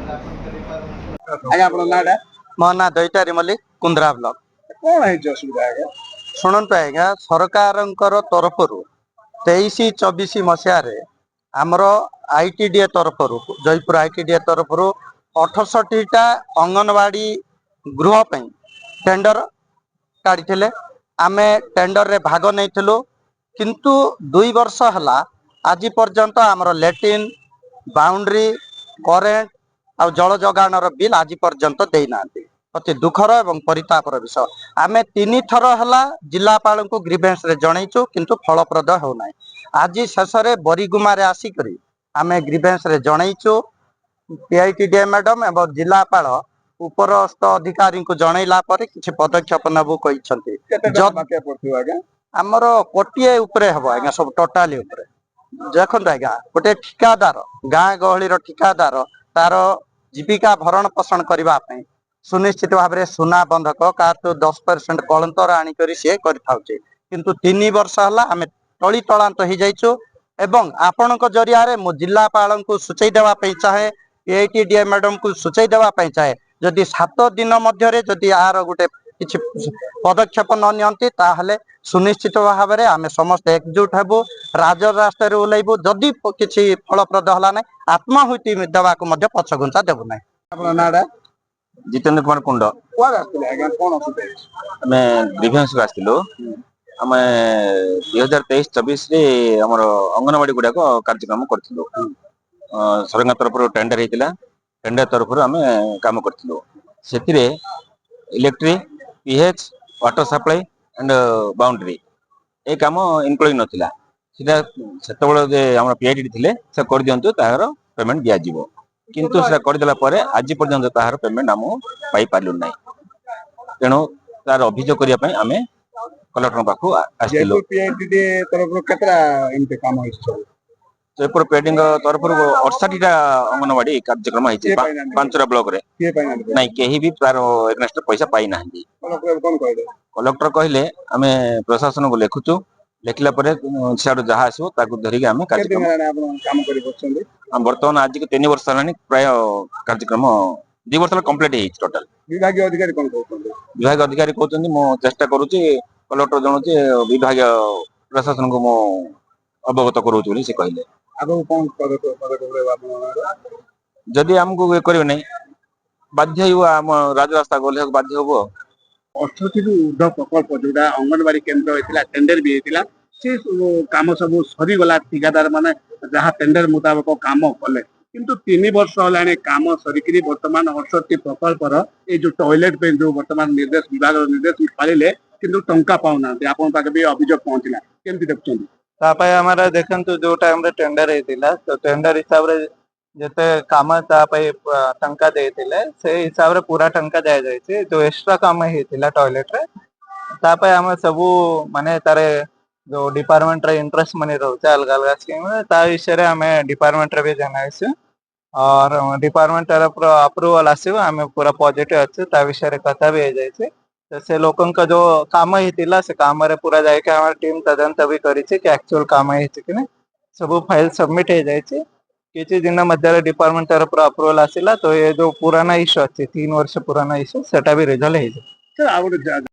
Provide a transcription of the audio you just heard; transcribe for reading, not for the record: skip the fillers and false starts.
ଆଜ୍ଞା ଆପଣ ନାଁଟା? ମୋ ନାଁ ଦୈତାରୀ ମଲ୍ଲିକ, କୁନ୍ଦ୍ରା ବ୍ଲକ। କଣ ହେଇଛି ଅସୁବିଧା ଆଜ୍ଞା? ଶୁଣନ୍ତୁ ଆଜ୍ଞା, ସରକାରଙ୍କର ତରଫରୁ 23-24 ମସିହାରେ ଆମର ITDA ତରଫରୁ, ଜୟପୁର ITDA ତରଫରୁ 68ଟା ଅଙ୍ଗନବାଡି ଗୃହ ପାଇଁ ଟେଣ୍ଡର କାଢିଥିଲେ। ଆମେ ଟେଣ୍ଡରରେ ଭାଗ ନେଇଥିଲୁ, କିନ୍ତୁ 2 ବର୍ଷ ହେଲା ଆଜି ପର୍ଯ୍ୟନ୍ତ ଆମର ଲେଟ୍ରିନ୍, ବାଉଣ୍ଡ୍ରି, କରେଣ୍ଟ ଆଉ ଜଳ ଯୋଗାଣର ବିଲ୍ ଆଜି ପର୍ଯ୍ୟନ୍ତ ଦେଇନାହାନ୍ତି। ଅତି ଦୁଃଖର ଏବଂ ପରିତାପର ବିଷୟ। ଆମେ 3 ଥର ହେଲା ଜିଲ୍ଲାପାଳଙ୍କୁ ଗ୍ରିଭେନ୍ସରେ ଜଣେଇଛୁ, କିନ୍ତୁ ଫଳପ୍ରଦ ହେଉନାହିଁ। ଆଜି ଶେଷରେ ବରିଗୁମାରେ ଆସିକରି ଆମେ ଗ୍ରିଭେନ୍ସରେ ଜଣେଇଛୁ। PITDA ମ୍ୟାଡାମ ଏବଂ ଜିଲ୍ଲାପାଳ ଉପରସ୍ଥ ଅଧିକାରୀଙ୍କୁ ଜଣେଇଲା ପରେ କିଛି ପଦକ୍ଷେପ ନେବୁ କହିଛନ୍ତି। କେତେ ଟଙ୍କା ବାକି ପଡୁଥିବ ଆଜ୍ଞା? ଆମର କୋଟିଏ ଉପରେ ହବ ଆଜ୍ଞା, ସବୁ ଟୋଟାଲି ଉପରେ। ଦେଖନ୍ତୁ ଆଜ୍ଞା, ଗୋଟେ ଠିକାଦାର, ଗାଁ ଗହଳିର ଠିକାଦାର ତାର ଜୀବିକା ଭରଣ ପୋଷଣ କରିବା ପାଇଁ ସୁନିଶ୍ଚିତ ଭାବରେ ସୁନା ବନ୍ଧକ କାହାଠୁ 10% କଳନ୍ତର ଆଣିକରି ସିଏ କରିଥାଉଛି। କିନ୍ତୁ 3 ବର୍ଷ ହେଲା ଆମେ ତଳି ତଳାନ୍ତ ହେଇଯାଇଛୁ ଏବଂ ଆପଣଙ୍କ ଜରିଆରେ ମୁଁ ଜିଲ୍ଲାପାଳଙ୍କୁ ସୂଚେଇ ଦେବା ପାଇଁ ଚାହେଁ, PITDA ମ୍ୟାଡାମକୁ ସୂଚେଇ ଦେବା ପାଇଁ ଚାହେଁ, ଯଦି 7 ଦିନ ମଧ୍ୟରେ ଯଦି ଏହାର ଗୋଟେ କିଛି ପଦକ୍ଷେପ ନ ନିଅନ୍ତି ତାହେଲେ ସୁନିଶ୍ଚିତ ଭାବରେ ଆମେ ସମସ୍ତେ ଏକଜୁଟ ହେବୁ, ରାଜରାସ୍ତାରେ ଓହ୍ଲେଇବୁ। ଯଦି କିଛି ଫଳପ୍ରଦ ହେଲା ନାହିଁ, ଆତ୍ମାହୁତି ଦେବାକୁ ମଧ୍ୟ ପଛଘୁଞ୍ଚା ଦେବୁ ନାହିଁ। ଆପଣଙ୍କ ନାଁଟା? ଜିତେନ୍ଦ୍ର କୁମାର କୁଣ୍ଡ। କୁଆଡେ ଆସିଥିଲେ ଆଜ୍ଞା? କଣ ଅସୁବିଧା ହେଇଛି? ଆମେ ଗ୍ରିଭେନ୍ସକୁ ଆସିଥିଲୁ। ଆମେ 2023-24ରେ ଆମର ଅଙ୍ଗନବାଡି ଗୁଡାକ କାର୍ଯ୍ୟକ୍ରମ କରିଥିଲୁ। ସରକାରଙ୍କ ତରଫରୁ ଟେଣ୍ଡର ହେଇଥିଲା, ଟେଣ୍ଡର ତରଫରୁ ଆମେ କାମ କରିଥିଲୁ। ସେଥିରେ electricity, PH, water supply and boundary ଏ କାମ ଇନକ୍ଲୁଡ ନଥିଲା। ସେଟା ସେତେବେଳେ ଯେ ଆମର PITD ଥିଲେ ସେ କରିଦିଅନ୍ତୁ, ତାହାର ପେମେଣ୍ଟ ଦିଆଯିବ। କିନ୍ତୁ ସେଟା କରିଦେଲା ପରେ ଆଜି ପର୍ଯ୍ୟନ୍ତ ତାହାର ପେମେଣ୍ଟ ଆମକୁ ପାଇପାରିଲୁ ନାହିଁ। ତେଣୁ ତାର ଅଭିଯୋଗ କରିବା ପାଇଁ ଆମେ କଲେକ୍ଟରଙ୍କ ପାଖକୁ ଆସିଥିଲୁ। ଜୟପୁର PITDA ତରଫରୁ କେତେଟା ଏମିତି କାମ ହେଇଛି? ଜୟପୁର PITDଙ୍କ ତରଫରୁ 68ଟା ଅଙ୍ଗନବାଡି କାର୍ଯ୍ୟକ୍ରମ ହେଇଛି 5ଟା ବ୍ଲକରେ। ନାଇଁ, କେହି ବି ତାର ଏଗନେଷ୍ଟ ପଇସା ପାଇନାହାନ୍ତି। କଲେକ୍ଟର କହିଲେ ଆମେ ପ୍ରଶାସନକୁ ଲେଖୁଛୁ, ଲେଖିଲା ପରେ ସିଆଡୁ ଯାହା ଆସିବ ତାକୁ ଧରିକି ଆମେ କାର୍ଯ୍ୟକ୍ରମ କାମ କରି ବସୁଛନ୍ତି। ବର୍ତ୍ତମାନ ଆଜିକୁ 3 ବର୍ଷ ହେଲାଣି, ପ୍ରାୟ କାର୍ଯ୍ୟକ୍ରମ 2 ବର୍ଷ ହେଲା କମ୍ପ୍ଲିଟ ହେଇଛି ଟୋଟାଲ। ବିଭାଗୀୟ ଅଧିକାରୀ କଣ କହୁଛନ୍ତି? ବିଭାଗୀୟ ଅଧିକାରୀ କହୁଛନ୍ତି ମୁଁ ଚେଷ୍ଟା କରୁଛି, କଲେକ୍ଟର ଜଣଉଛି ବିଭାଗୀୟ ପ୍ରଶାସନକୁ ମୁଁ ଅବଗତ କରୁଛି ବୋଲି ସେ କହିଲେ। ଆଗକୁ କଣ ପଦକ୍ଷେପ? ଯଦି ଆମକୁ ଇଏ କରିବେ ନାହିଁ, ବାଧ୍ୟ ହେବ ଆମ ରାଜରାସ୍ତା ଓହ୍ଲେଇବାକୁ ବାଧ୍ୟ ହବୁ। 68ରୁ ଉର୍ଦ୍ଧ୍ୱ ପ୍ରକଳ୍ପ ଯୋଉଟା ଅଙ୍ଗନବାଡି କେନ୍ଦ୍ର ହେଇଥିଲା, ଟେଣ୍ଡର ବି ହେଇଥିଲା, ସେ କାମ ସବୁ ସରିଗଲା। ଠିକାଦାର ମାନେ ଯାହା ଟେଣ୍ଡର ମୁତାବକ କାମ କଲେ, କିନ୍ତୁ 3 ବର୍ଷ ହେଲାଣି କାମ ସରିକିରି ବର୍ତ୍ତମାନ 68 ପ୍ରକଳ୍ପର ଏଇ ଯୋଉ ଟଏଲେଟ ପାଇଁ ଯୋଉ ବର୍ତ୍ତମାନ ନିର୍ଦ୍ଦେଶ ବିଭାଗର ନିର୍ଦ୍ଦେଶ ପାଳିଲେ, କିନ୍ତୁ ଟଙ୍କା ପାଉନାହାନ୍ତି। ଆପଣଙ୍କ ପାଖେ ବି ଅଭିଯୋଗ ପହଞ୍ଚିଲା, କେମିତି ଦେଖୁଛନ୍ତି? ତା ପାଇଁ ଆମର ଦେଖନ୍ତୁ, ଯୋଉ ଟାଇମରେ ଟେଣ୍ଡର ହେଇଥିଲା ତ ଟେଣ୍ଡର ହିସାବରେ ଯେତେ କାମ ତା ପାଇଁ ଟଙ୍କା ଦେଇଥିଲେ, ସେଇ ହିସାବରେ ପୁରା ଟଙ୍କା ଦିଆଯାଇଛି। ଯୋଉ ଏକ୍ସଟ୍ରା କାମ ହେଇଥିଲା ଟଏଲେଟରେ, ତା ପାଇଁ ଆମେ ସବୁ ମାନେ ତାର ଯୋଉ ଡିପାର୍ଟମେଣ୍ଟରେ इंटरेस्ट मनी रहुचे अलग अलग स्कीम ता विषय रे हमें डिपार्टमेंट रे भी जनाइछु और डिपार्टमेंट तरफ अप्रूवल आसीबो हमें पूरा पॉजिटिव अछि ता विषय रे कथा भी हो जाय छै। तो से लोकन का जो काम हितिला से काम रे पूरा जाय के हमर टीम तदंत भी करि छै कि एक्चुअल काम हिति कि नै सब फाइल सबमिट हो जाय छै। किछि दिन मध्य डिपार्टमेंट तरफ अप्रूवल आसिला तो ये जो पुराना इश्यू अछि 3 वर्ष पुराना इश्यू सेटा भी रिजल्व हो जाय।